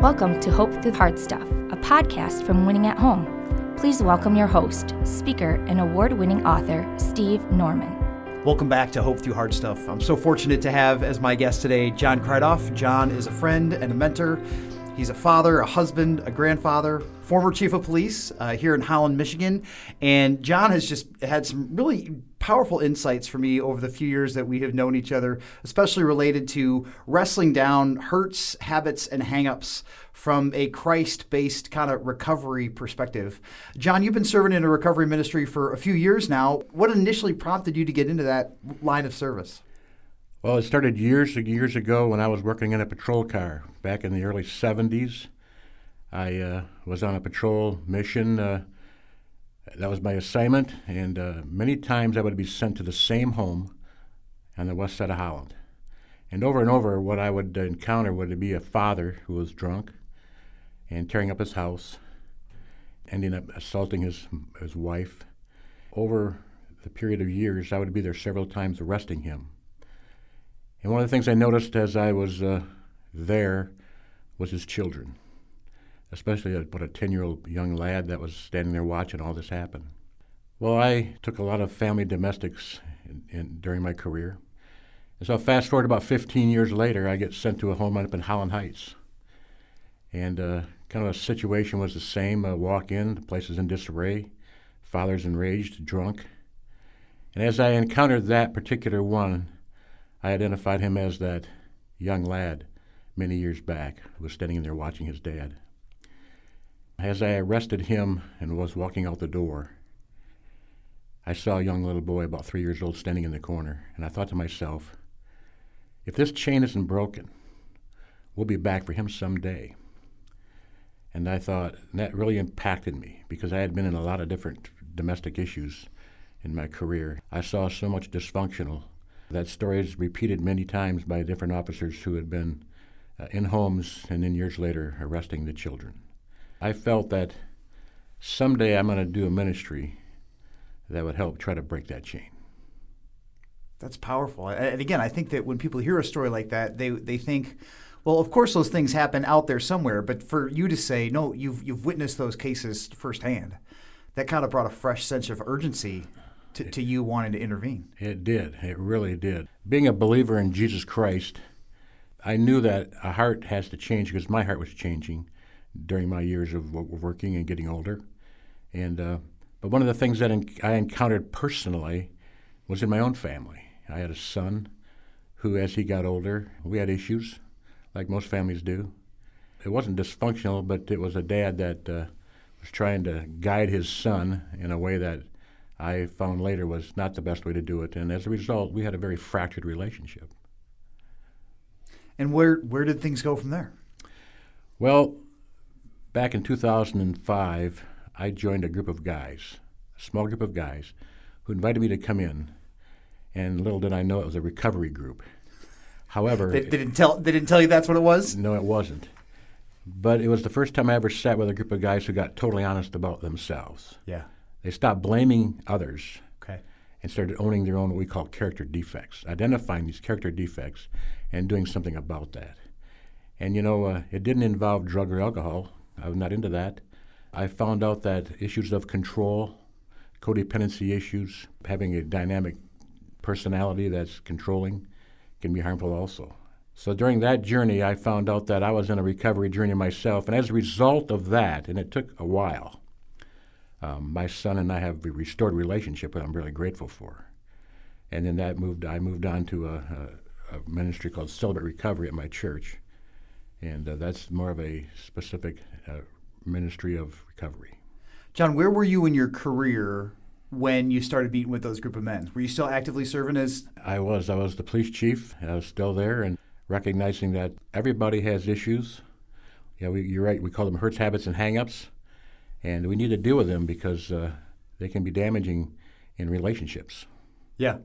Welcome to Hope Through Hard Stuff, a podcast from Winning at Home. Please welcome your host, speaker, and award-winning author, Steve Norman. Welcome back to Hope Through Hard Stuff. I'm so fortunate to have as my guest today, John Kruithof. John is a friend and a mentor. He's a father, a husband, a grandfather, former chief of police here in Holland, Michigan. And John has just had some really powerful insights for me over the few years that we have known each other, especially related to wrestling down hurts, habits, and hang-ups from a Christ-based kind of recovery perspective. John, you've been serving in a recovery ministry for a few years now. What initially prompted you to get into that line of service? Well, it started years ago when I was working in a patrol car back in the early 70s. I was on a patrol mission. That was my assignment, and many times I would be sent to the same home on the west side of Holland. And over, what I would encounter would be a father who was drunk and tearing up his house, ending up assaulting his wife. Over the period of years, I would be there several times arresting him. And one of the things I noticed as I was there was his children, especially about a 10-year-old young lad that was standing there watching all this happen. Well, I took a lot of family domestics during my career. And so fast forward about 15 years later, I get sent to a home up in Holland Heights. And kind of a situation was the same. I walk in, the place is in disarray, father's enraged, drunk. And as I encountered that particular one, I identified him as that young lad many years back who was standing there watching his dad. As I arrested him and was walking out the door, I saw a young little boy about 3 years old standing in the corner, and I thought to myself, if this chain isn't broken, we'll be back for him someday. And I thought, and that really impacted me because I had been in a lot of different domestic issues in my career. I saw so much dysfunctional. That story is repeated many times by different officers who had been in homes and then years later arresting the children. I felt that someday I'm going to do a ministry that would help try to break that chain. That's powerful. And again, I think that when people hear a story like that, they think, well, of course those things happen out there somewhere, but for you to say, no, you've witnessed those cases firsthand, that kind of brought a fresh sense of urgency to you wanting to intervene. It did. It really did. Being a believer in Jesus Christ, I knew that a heart has to change because my heart was changing during my years of working and getting older. And but one of the things that I encountered personally was in my own family. I had a son who, as he got older, we had issues, like most families do. It wasn't dysfunctional, but it was a dad that was trying to guide his son in a way that I found later was not the best way to do it. And as a result, we had a very fractured relationship. And where did things go from there? Well, back in 2005, I joined a group of guys, a small group of guys, who invited me to come in. And little did I know it was a recovery group. However, they didn't tell you that's what it was? No, it wasn't. But it was the first time I ever sat with a group of guys who got totally honest about themselves. Yeah. They stopped blaming others. Okay. And started owning their own what we call character defects, identifying these character defects and doing something about that. And it didn't involve drug or alcohol. I was not into that. I found out that issues of control, codependency issues, having a dynamic personality that's controlling can be harmful also. So during that journey, I found out that I was in a recovery journey myself. And as a result of that, and it took a while, my son and I have a restored relationship that I'm really grateful for. And then I moved on to a ministry called Celebrate Recovery at my church. And that's more of a specific ministry of recovery. John, where were you in your career when you started meeting with those group of men? Were you still actively serving as? I was the police chief. I was still there and recognizing that everybody has issues. Yeah, you're right. We call them hurts, habits, and hang-ups. And we need to deal with them because they can be damaging in relationships. Yeah.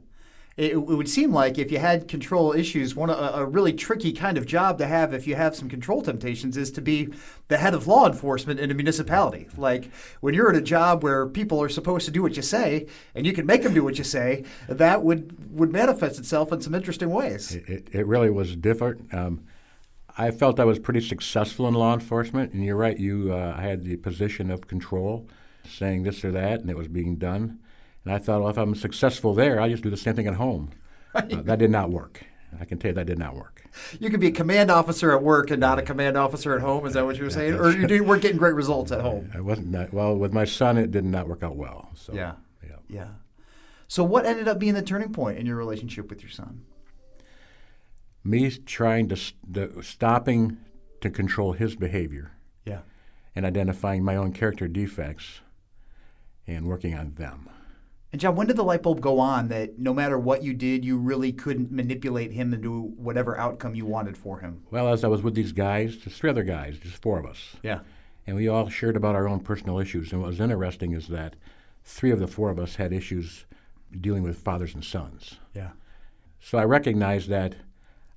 It would seem like if you had control issues, a really tricky kind of job to have if you have some control temptations is to be the head of law enforcement in a municipality. Like when you're at a job where people are supposed to do what you say and you can make them do what you say, that would manifest itself in some interesting ways. It really was different. I felt I was pretty successful in law enforcement, and you're right. I had the position of control, saying this or that, and it was being done. And I thought, well, if I'm successful there, I'll just do the same thing at home. That did not work. I can tell you that did not work. You could be a command officer at work and not a command officer at home. Is that what you were saying? Or you weren't getting great results at home? I wasn't well, with my son, it did not work out well. So, Yeah. So what ended up being the turning point in your relationship with your son? Me trying stopping to control his behavior. Yeah. And identifying my own character defects and working on them. And John, when did the light bulb go on that no matter what you did, you really couldn't manipulate him into whatever outcome you wanted for him? Well, as I was with these guys, just 3 other guys, just 4 of us. Yeah. And we all shared about our own personal issues. And what was interesting is that 3 of the 4 of us had issues dealing with fathers and sons. Yeah. So I recognized that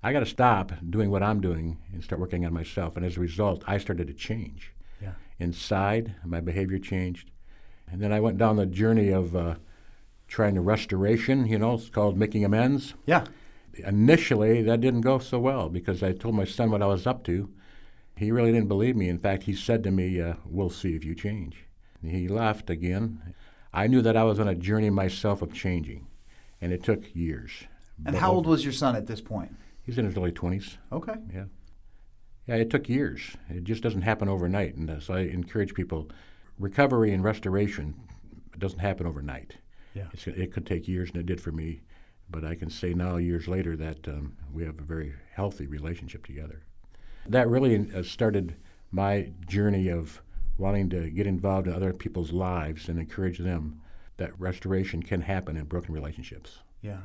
I got to stop doing what I'm doing and start working on myself. And as a result, I started to change. Yeah. Inside, my behavior changed. And then I went down the journey of trying to restoration, it's called making amends. Yeah. Initially, that didn't go so well because I told my son what I was up to. He really didn't believe me. In fact, he said to me, we'll see if you change. And he left again. I knew that I was on a journey myself of changing, and it took years. And how old was your son at this point? He's in his early 20s. Okay. Yeah. Yeah, it took years. It just doesn't happen overnight. And so I encourage people, recovery and restoration doesn't happen overnight. Yeah. It could take years, and it did for me. But I can say now, years later, that we have a very healthy relationship together. That really started my journey of wanting to get involved in other people's lives and encourage them that restoration can happen in broken relationships. Yeah.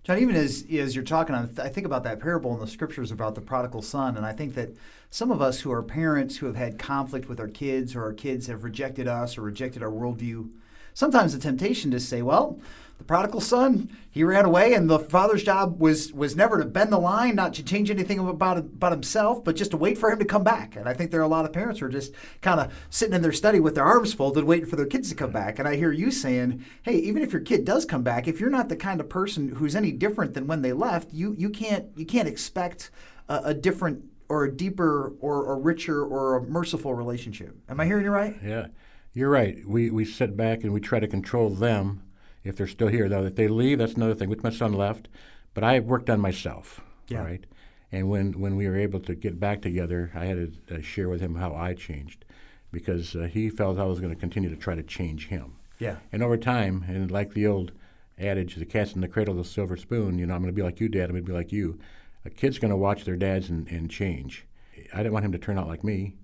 John, even as you're talking, I think about that parable in the scriptures about the prodigal son, and I think that some of us who are parents who have had conflict with our kids, or our kids have rejected us or rejected our worldview, sometimes the temptation to say, well, the prodigal son, he ran away, and the father's job was never to bend the line, not to change anything about himself, but just to wait for him to come back. And I think there are a lot of parents who are just kind of sitting in their study with their arms folded, waiting for their kids to come back. And I hear you saying, hey, even if your kid does come back, if you're not the kind of person who's any different than when they left, you can't expect a different or a deeper or a richer or a merciful relationship. Am I hearing you right? Yeah, you're right. We sit back and we try to control them if they're still here. Now, if they leave, that's another thing, which my son left. But I worked on myself, right? And when we were able to get back together, I had to share with him how I changed because he felt I was going to continue to try to change him. Yeah. And over time, and like the old adage, the cat's in the cradle, the silver spoon, I'm going to be like you, Dad, I'm going to be like you. A kid's going to watch their dads and change. I didn't want him to turn out like me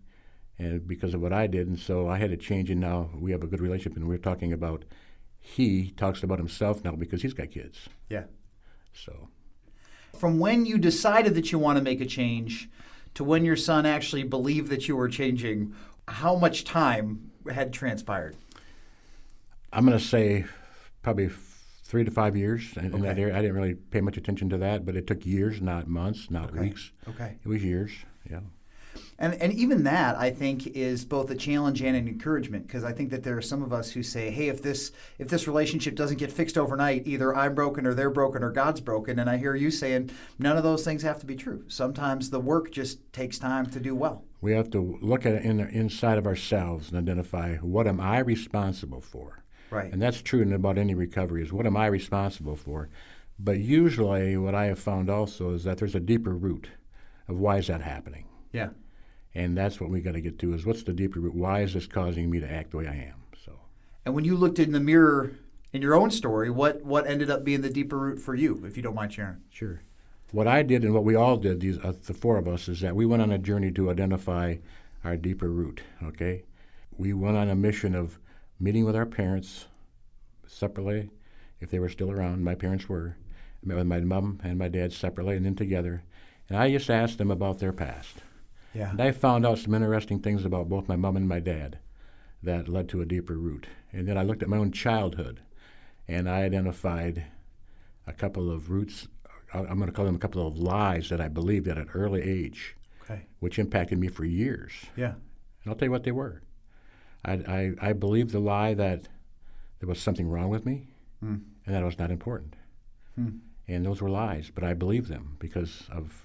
and because of what I did, and so I had to change, and now we have a good relationship, and we're talking about he talks about himself now because he's got kids. Yeah. So, from when you decided that you want to make a change to when your son actually believed that you were changing, how much time had transpired? I'm going to say probably 3 to 5 years in that area. I didn't really pay much attention to that, but it took years, not months, not weeks. Okay. It was years, yeah. And even that, I think, is both a challenge and an encouragement, because I think that there are some of us who say, hey, if this relationship doesn't get fixed overnight, either I'm broken or they're broken or God's broken. And I hear you saying none of those things have to be true. Sometimes the work just takes time to do well. We have to look at it inside of ourselves and identify, what am I responsible for? Right. And that's true in about any recovery, is what am I responsible for? But usually what I have found also is that there's a deeper root of why is that happening. Yeah. And that's what we got to get to, is what's the deeper root? Why is this causing me to act the way I am? So. And when you looked in the mirror in your own story, what ended up being the deeper root for you, if you don't mind sharing? Sure. What I did and what we all did, the 4 of us, is that we went on a journey to identify our deeper root, okay? We went on a mission of meeting with our parents separately, if they were still around. My parents were. I met with my mom and my dad separately and then together. And I just asked them about their past. Yeah. And I found out some interesting things about both my mom and my dad that led to a deeper root. And then I looked at my own childhood, and I identified a couple of roots. I'm going to call them a couple of lies that I believed at an early age, which impacted me for years. Yeah. And I'll tell you what they were. I believed the lie that there was something wrong with me and that I was not important. And those were lies, but I believed them because of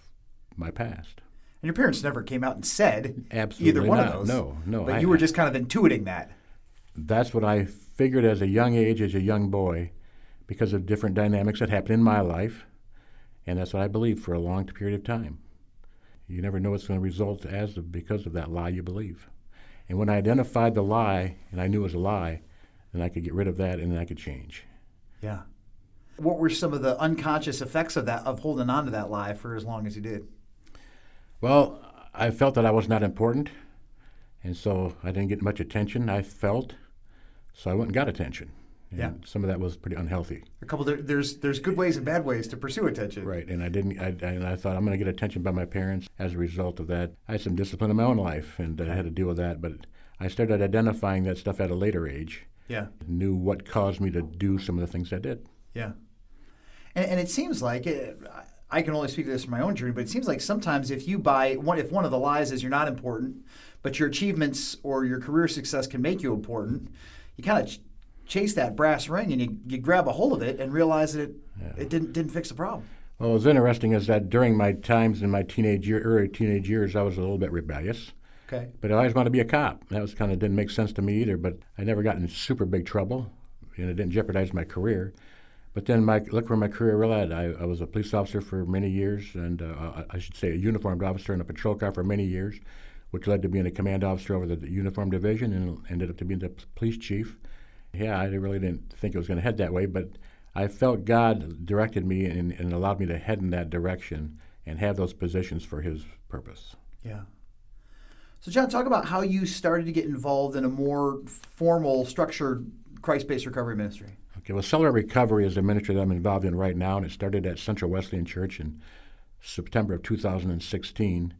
my past. your parents never came out and said Absolutely either one not. of those. No. But you were just kind of intuiting that. That's what I figured as a young age, as a young boy, because of different dynamics that happened in my life. And that's what I believed for a long period of time. You never know what's going to result because of that lie you believe. And when I identified the lie, and I knew it was a lie, then I could get rid of that and then I could change. Yeah. What were some of the unconscious effects of that, of holding on to that lie for as long as you did? Well, I felt that I was not important, and so I didn't get much attention, I felt, so I went and got attention. And Yeah. some of that was pretty unhealthy. There's good ways and bad ways to pursue attention. Right, and I thought I'm going to get attention by my parents. As a result of that, I had some discipline in my own life, and I had to deal with that, but I started identifying that stuff at a later age. Yeah. Knew what caused me to do some of the things I did. Yeah. And it seems like, I can only speak to this from my own journey, but it seems like sometimes if one of the lies is you're not important, but your achievements or your career success can make you important, you kind of chase that brass ring and you grab a hold of it and realize that it didn't fix the problem. Well, what was interesting is that during my times in my early teenage years, I was a little bit rebellious. Okay. But I always wanted to be a cop. That was didn't make sense to me either, but I never got in super big trouble, and it didn't jeopardize my career. But then look where my career led. I was a police officer for many years, and I should say a uniformed officer in a patrol car for many years, which led to being a command officer over the uniform division and ended up to being the police chief. Yeah, I really didn't think it was going to head that way, but I felt God directed me and allowed me to head in that direction and have those positions for His purpose. Yeah. So, John, talk about how you started to get involved in a more formal, structured, Christ-based recovery ministry. Okay, well, Celebrate Recovery is a ministry that I'm involved in right now, and it started at Central Wesleyan Church in September of 2016.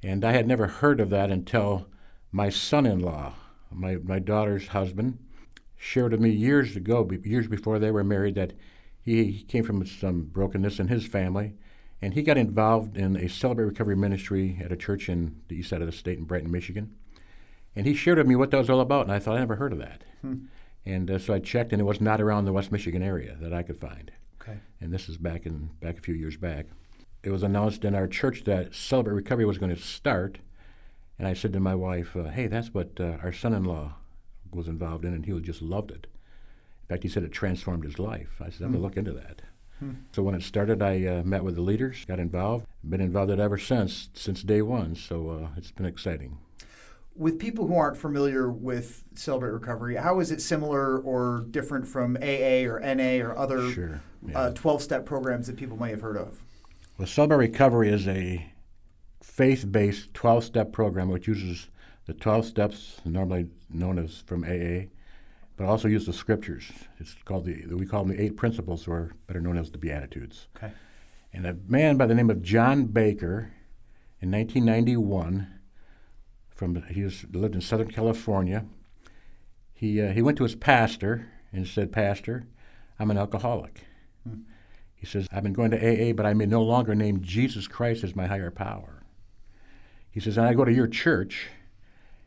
And I had never heard of that until my son-in-law, my daughter's husband, shared with me years before they were married, that he came from some brokenness in his family, and he got involved in a Celebrate Recovery ministry at a church in the east side of the state in Brighton, Michigan. And he shared with me what that was all about, and I thought I never heard of that. And so I checked, and it was not around the West Michigan area that I could find. Okay. And this is back a few years back. It was announced in our church that Celebrate Recovery was going to start, and I said to my wife, hey, that's what our son-in-law was involved in, and he just loved it. In fact, he said it transformed his life. I said, I'm going to look into that. So when it started, I met with the leaders, got involved, been involved in it ever since day one, so it's been exciting. With people who aren't familiar with Celebrate Recovery, how is it similar or different from AA or NA or other 12-step programs that people may have heard of? Well, Celebrate Recovery is a faith-based 12-step program which uses the 12 steps, normally known as from AA, but also use the scriptures. It's called we call them the 8 principles, or better known as the Beatitudes. Okay. And a man by the name of John Baker, in 1991, he lived in Southern California. He went to his pastor and said, Pastor, I'm an alcoholic. He says, I've been going to AA, but I may no longer name Jesus Christ as my higher power. He says, and I go to your church,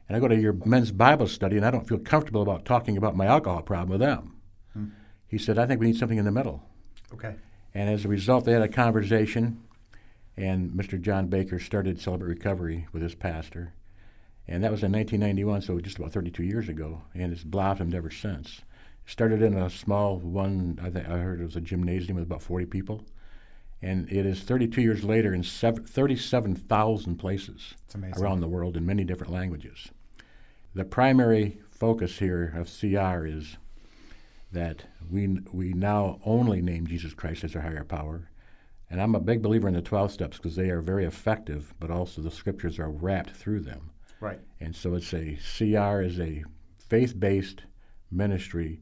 and I go to your men's Bible study, and I don't feel comfortable about talking about my alcohol problem with them. He said, I think we need something in the middle. Okay. And as a result, they had a conversation, and Mr. John Baker started Celebrate Recovery with his pastor. And that was in 1991, so just about 32 years ago, and it's blossomed ever since. It started in a small one, I heard it was a gymnasium with about 40 people, and it is 32 years later in 37,000 places around the world in many different languages. The primary focus here of CR is that we now only name Jesus Christ as our higher power. And I'm a big believer in the 12 steps because they are very effective, but also the scriptures are wrapped through them. Right. And so CR is a faith-based ministry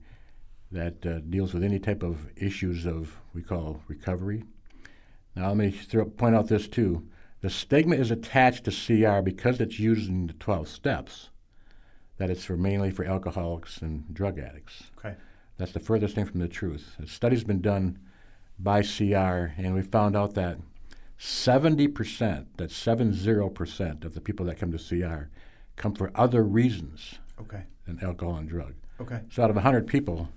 that deals with any type of issues we call recovery. Now let me point out this too. The stigma is attached to CR because it's using the 12 steps, that it's mainly for alcoholics and drug addicts. Okay. That's the furthest thing from the truth. A study's been done by CR, and we found out that 70%, that's 70% of the people that come to CR come for other reasons than alcohol and drug. Okay. So out of 100 people,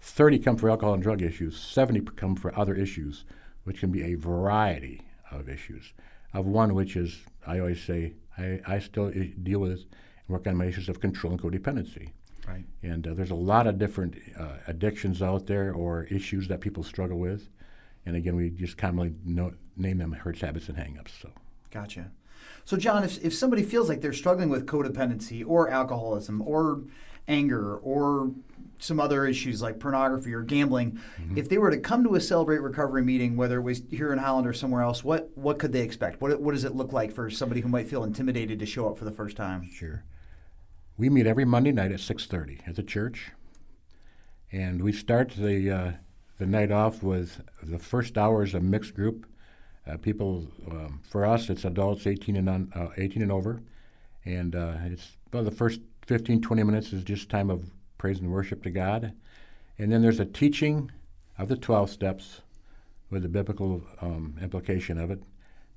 30 come for alcohol and drug issues, 70 come for other issues, which can be a variety of issues. of one, which is, I always say, I still deal with and work on my issues of control and codependency. Right. And there's a lot of different addictions out there or issues that people struggle with. And again, we just commonly name them hurts, habits, and hang-ups. So. Gotcha. So, John, if somebody feels like they're struggling with codependency or alcoholism or anger or some other issues like pornography or gambling, if they were to come to a Celebrate Recovery meeting, whether it was here in Holland or somewhere else, what could they expect? What does it look like for somebody who might feel intimidated to show up for the first time? Sure. We meet every Monday night at 6:30 at the church, and we start the night off with the first hour is a mixed group. People, for us, it's adults 18 and over, and it's about the first 15, 20 minutes is just time of praise and worship to God. And then there's a teaching of the 12 steps with the biblical implication of it,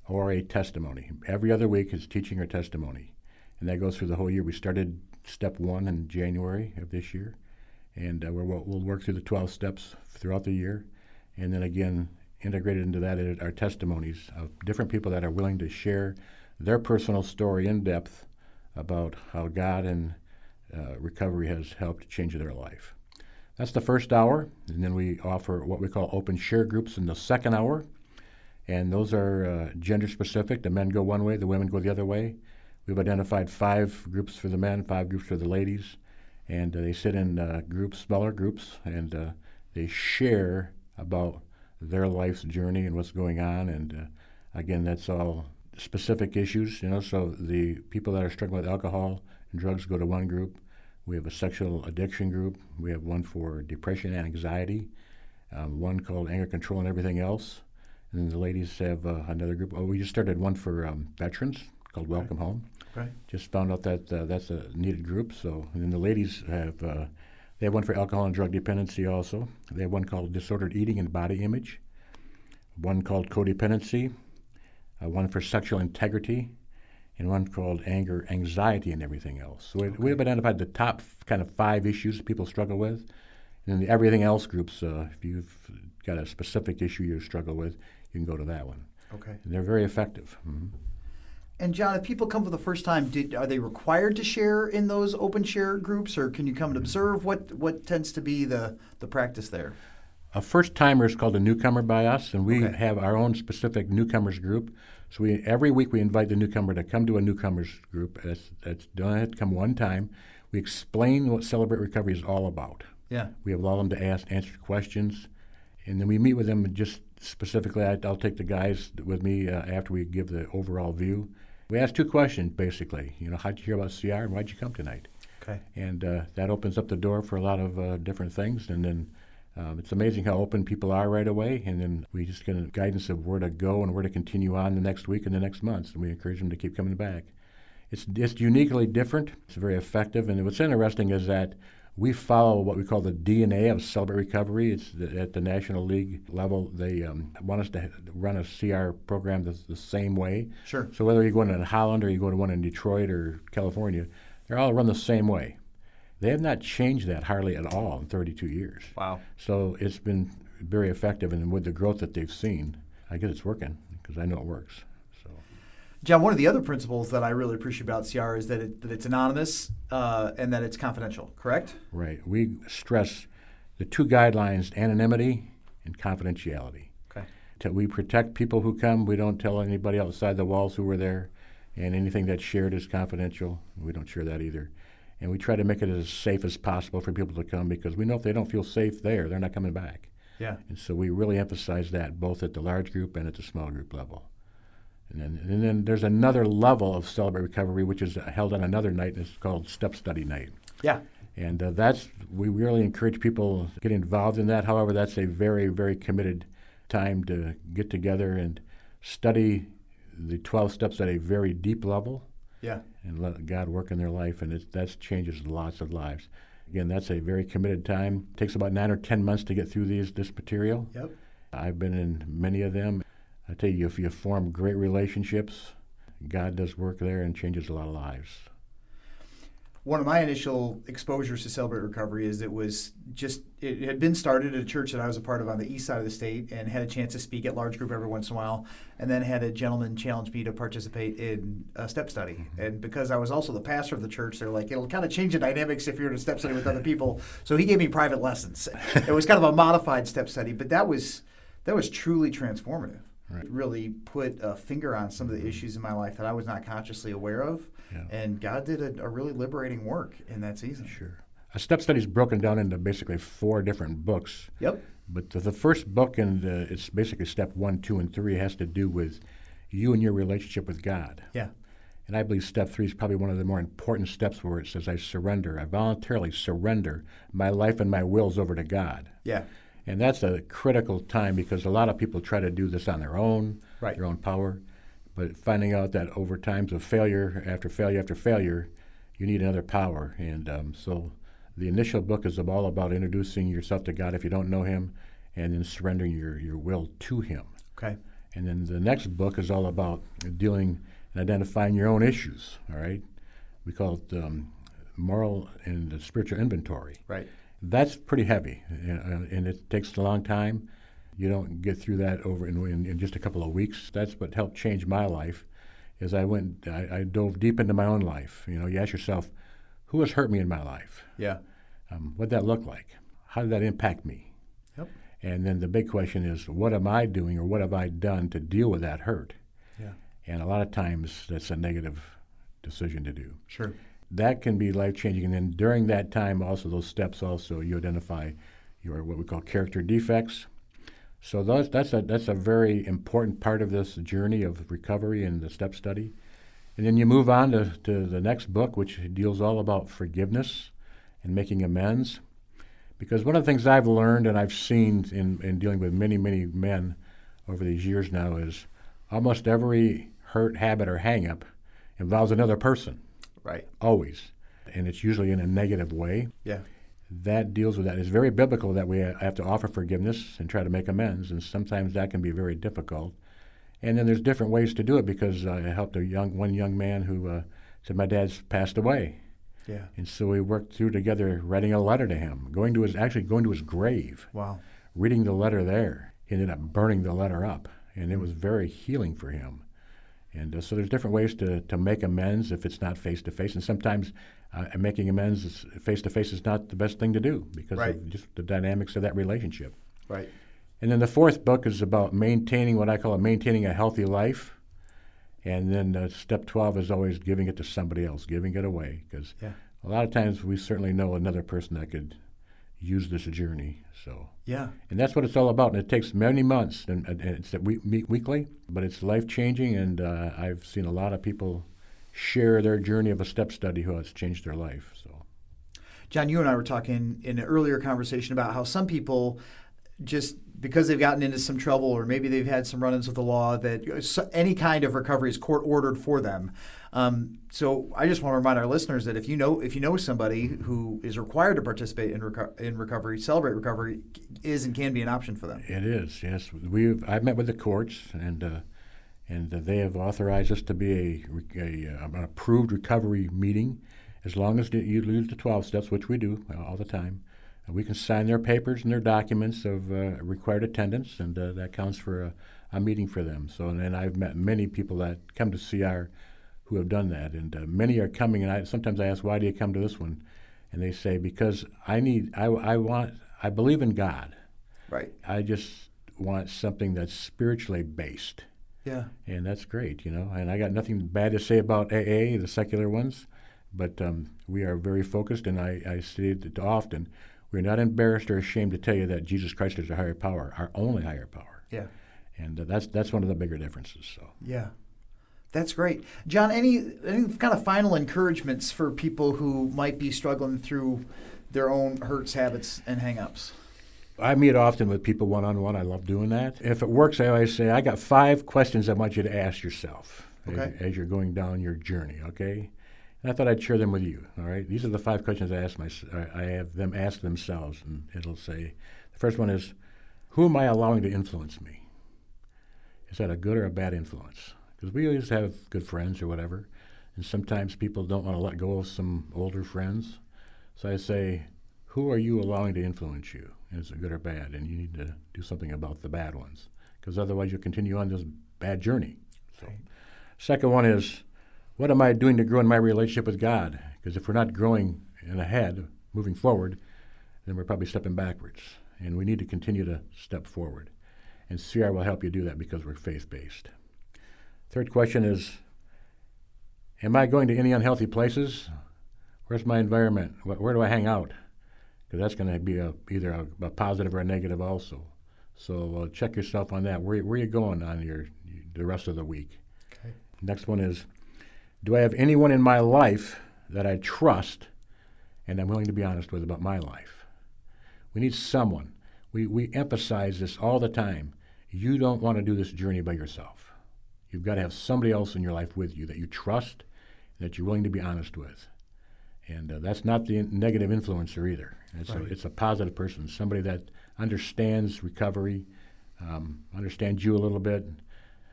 or a testimony. Every other week is teaching or testimony, and that goes through the whole year. We started step 1 in January of this year, and we'll work through the 12 steps throughout the year. And then again, integrated into that are testimonies of different people that are willing to share their personal story in depth about how God and recovery has helped change their life. That's the first hour, and then we offer what we call open share groups in the second hour, and those are gender specific. The men go one way, the women go the other way. We've identified 5 groups for the men, 5 groups for the ladies, and they sit in groups, smaller groups, and they share about their life's journey and what's going on. And again, that's all specific issues, so the people that are struggling with alcohol and drugs go to one group. We have a sexual addiction group. We have one for depression and anxiety, one called anger control and everything else. And then the ladies have another group. Oh, we just started one for veterans called Welcome Home. Okay. Just found out that that's a needed group. So, and then the ladies have they have one for alcohol and drug dependency also. They have one called disordered eating and body image, one called codependency, one for sexual integrity, and one called anger, anxiety, and everything else. So we have identified the top kind of 5 issues that people struggle with. And then the everything else groups, if you've got a specific issue you struggle with, you can go to that one. Okay. And they're very effective. Mm-hmm. And John, if people come for the first time, are they required to share in those open share groups, or can you come and observe? What tends to be the practice there? A first-timer is called a newcomer by us, and we Okay. have our own specific newcomers group. So every week we invite the newcomer to come to a newcomers group. That's don't have to come one time. We explain what Celebrate Recovery is all about. Yeah. We allow them to answer questions, and then we meet with them just specifically. I'll take the guys with me after we give the overall view. We ask 2 questions, basically. How'd you hear about CR and why'd you come tonight? Okay. And that opens up the door for a lot of different things. And then it's amazing how open people are right away. And then we just get a guidance of where to go and where to continue on the next week and the next month. And we encourage them to keep coming back. It's uniquely different. It's very effective. And what's interesting is that we follow what we call the DNA of Celebrate Recovery. It's at the National League level. They want us to run a CR program the same way. Sure. So whether you go in Holland or you go to one in Detroit or California, they're all run the same way. They have not changed that hardly at all in 32 years. Wow. So it's been very effective, and with the growth that they've seen, I guess it's working because I know it works. So, John, one of the other principles that I really appreciate about CR is that it's anonymous and that it's confidential, correct? right. We stress the 2 guidelines, anonymity and confidentiality. Okay. We protect people who come. We don't tell anybody outside the walls who were there, and anything that's shared is confidential. We don't share that either. And we try to make it as safe as possible for people to come, because we know if they don't feel safe there, they're not coming back. Yeah. And so we really emphasize that both at the large group and at the small group level. And then there's another level of Celebrate Recovery, which is held on another night, and it's called Step Study Night. Yeah. And we really encourage people to get involved in that. However, that's a very, very committed time to get together and study the 12 steps at a very deep level. Yeah. And let God work in their life, and that changes lots of lives. Again, that's a very committed time. It takes about 9 or 10 months to get through this material. Yep. I've been in many of them. I tell you, if you form great relationships, God does work there and changes a lot of lives. one of my initial exposures to Celebrate Recovery is it had been started at a church that I was a part of on the east side of the state, and had a chance to speak at large group every once in a while, and then had a gentleman challenge me to participate in a step study. Mm-hmm. And because I was also the pastor of the church, they're like, it'll kind of change the dynamics if you're in a step study with other people. So he gave me private lessons. It was kind of a modified step study, but that was truly transformative. Right. It really put a finger on some of the issues in my life that I was not consciously aware of. Yeah. And God did a really liberating work in that season. Sure. A step study is broken down into basically 4 different books. Yep. But the first book, and it's basically step 1, 2, and 3, has to do with you and your relationship with God. Yeah. And I believe step 3 is probably one of the more important steps, where it says I voluntarily surrender my life and my wills over to God. Yeah. And that's a critical time, because a lot of people try to do this on their own, right, their own power. But finding out that over times of failure after failure after failure, you need another power. And so the initial book is all about introducing yourself to God if you don't know Him, and then surrendering your will to Him. Okay. And then the next book is all about dealing and identifying your own issues, all right? We call it moral and spiritual inventory. Right. That's pretty heavy, and it takes a long time. You don't get through that over in just a couple of weeks. That's what helped change my life. Is I dove deep into my own life. You ask yourself, who has hurt me in my life? Yeah. What'd that look like? How did that impact me? Yep. And then the big question is, what am I doing, or what have I done to deal with that hurt? Yeah. And a lot of times that's a negative decision to do. Sure. That can be life-changing. And then during that time, also those steps, also you identify your what we call character defects. So that's a very important part of this journey of recovery and the step study. And then you move on to the next book, which deals all about forgiveness and making amends. Because one of the things I've learned and I've seen in dealing with many, many men over these years now is almost every hurt, habit, or hang-up involves another person. Right. Always. And it's usually in a negative way. Yeah. That deals with that. It's very biblical that we have to offer forgiveness and try to make amends, and sometimes that can be very difficult. And then there's different ways to do it, because I helped one young man who said, my dad's passed away. Yeah. And so we worked through together writing a letter to him, going to his grave. Wow. Reading the letter there. He ended up burning the letter up, and it was very healing for him. And so there's different ways to make amends if it's not face-to-face. And sometimes making amends face-to-face is not the best thing to do, because right, of just the dynamics of that relationship. Right. And then the fourth book is about maintaining a healthy life. And then step 12 is always giving it to somebody else, giving it away. Because a lot of times we certainly know another person that could use this journey. So yeah, and that's what it's all about. And it takes many months, and it's that we meet weekly, but it's life-changing. And I've seen a lot of people share their journey of a step study who has changed their life. So, John, you and I were talking in an earlier conversation about how some people, just because they've gotten into some trouble, or maybe they've had some run-ins with the law, that any kind of recovery is court-ordered for them. So I just want to remind our listeners that if you know somebody who is required to participate in recovery, Celebrate Recovery is and can be an option for them. It is, yes. I've met with the courts, and they have authorized us to be an approved recovery meeting, as long as you use the 12 steps, which we do all the time. We can sign their papers and their documents of required attendance, and that counts for a meeting for them. So, and I've met many people that come to CR who have done that, and many are coming. And sometimes I ask, why do you come to this one? And they say, because I believe in God. Right. I just want something that's spiritually based. Yeah. And that's great, And I got nothing bad to say about AA, the secular ones, but we are very focused, and I say it often. We're not embarrassed or ashamed to tell you that Jesus Christ is our higher power, our only higher power. Yeah. And that's one of the bigger differences. So. Yeah. That's great. John, any kind of final encouragements for people who might be struggling through their own hurts, habits, and hang-ups? I meet often with people one-on-one. I love doing that. If it works, I always say, I got 5 questions I want you to ask yourself as you're going down your journey, okay? And I thought I'd share them with you, all right? These are the 5 questions I have them ask themselves, and it'll say, the first one is, who am I allowing to influence me? Is that a good or a bad influence? Because we always have good friends or whatever. And sometimes people don't want to let go of some older friends. So I say, who are you allowing to influence you? Is it good or bad? And you need to do something about the bad ones, because otherwise you'll continue on this bad journey. So, second one is, what am I doing to grow in my relationship with God? Because if we're not growing and ahead, moving forward, then we're probably stepping backwards. And we need to continue to step forward. And CR will help you do that because we're faith-based. Third question is, am I going to any unhealthy places? Where's my environment? Where do I hang out? Because that's going to be either a positive or a negative also. So check yourself on that. Where are you going on the rest of the week? Okay. Next one is, do I have anyone in my life that I trust and I'm willing to be honest with about my life? We need someone. We emphasize this all the time. You don't want to do this journey by yourself. You've got to have somebody else in your life with you that you trust and that you're willing to be honest with. And that's not the negative influencer either. It's a positive person, somebody that understands recovery, understands you a little bit.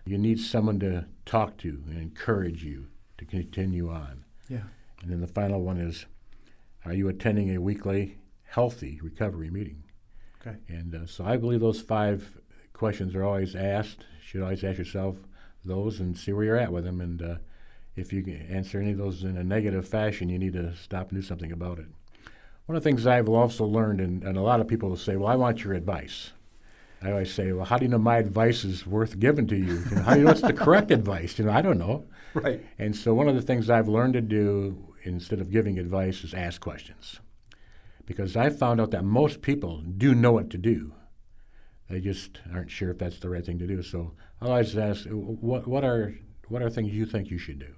You need someone to talk to and encourage you to continue on. Yeah. And then the final one is, are you attending a weekly healthy recovery meeting? Okay. And so I believe those 5 questions are always asked. You should always ask yourself those and see where you're at with them. And if you answer any of those in a negative fashion, you need to stop and do something about it. One of the things I've also learned, and a lot of people will say, well, I want your advice. I always say, well, how do you know my advice is worth giving to you? How do you know it's the correct advice? I don't know. Right. And so one of the things I've learned to do instead of giving advice is ask questions. Because I found out that most people do know what to do. They just aren't sure if that's the right thing to do. So I always ask, what are things you think you should do?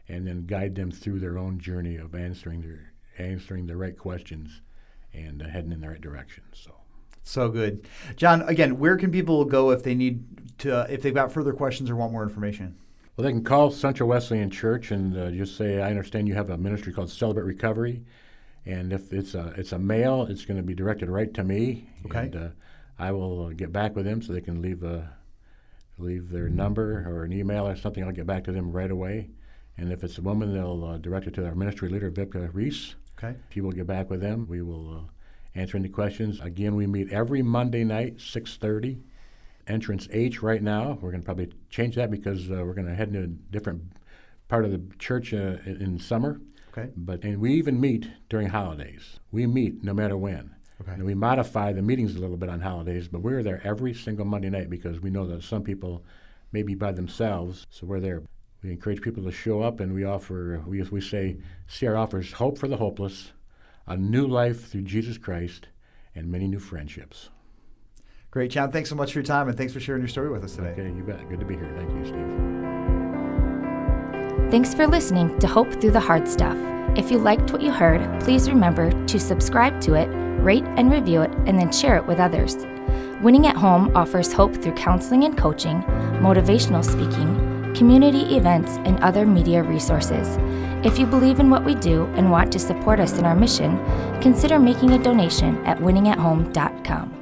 And then guide them through their own journey of answering the right questions and heading in the right direction. So good. John, again, where can people go if they've got further questions or want more information? Well, they can call Central Wesleyan Church and just say, I understand you have a ministry called Celebrate Recovery. And if it's a mail, it's going to be directed right to me. Okay. And I will get back with them so they can leave their number or an email or something. I'll get back to them right away. And if it's a woman, they'll direct it to our ministry leader, Vipka Reese. Okay. He will get back with them. We will answer any questions. Again, we meet every Monday night, 6:30. Entrance H right now. We're going to probably change that because we're going to head into a different part of the church in summer. Okay. And we even meet during holidays. We meet no matter when. Okay. And we modify the meetings a little bit on holidays, but we're there every single Monday night because we know that some people may be by themselves, so we're there. We encourage people to show up, and we say, CR offers hope for the hopeless, a new life through Jesus Christ, and many new friendships. Great, John. Thanks so much for your time, and thanks for sharing your story with us today. Okay, you bet. Good to be here. Thank you, Steve. Thanks for listening to Hope Through the Hard Stuff. If you liked what you heard, please remember to subscribe to it, rate and review it, and then share it with others. Winning at Home offers hope through counseling and coaching, motivational speaking, community events, and other media resources. If you believe in what we do and want to support us in our mission, consider making a donation at winningathome.com.